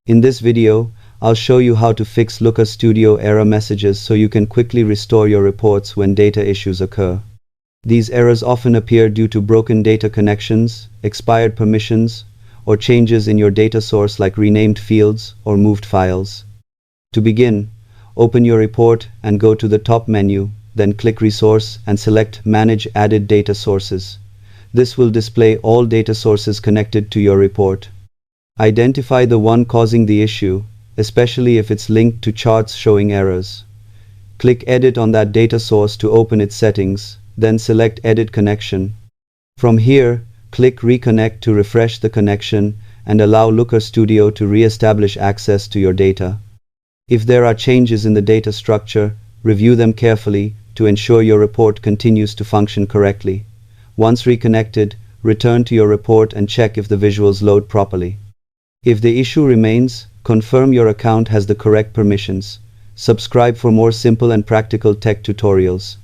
In this video, I'll show you how to fix Looker Studio error messages so you can quickly restore your reports when data issues occur. These errors often appear due to broken data connections, expired permissions, or changes in your data source like renamed fields or moved files. To begin, open your report and go to the top menu, then click Resource and select Manage Added Data Sources. This will display all data sources connected to your report. Identify the one causing the issue, especially if it's linked to charts showing errors. Click Edit on that data source to open its settings, then select Edit Connection. From here, click Reconnect to refresh the connection and allow Looker Studio to re-establish access to your data. If there are changes in the data structure, review them carefully to ensure your report continues to function correctly. Once reconnected, return to your report and check if the visuals load properly. If the issue remains, confirm your account has the correct permissions. Subscribe for more simple and practical tech tutorials.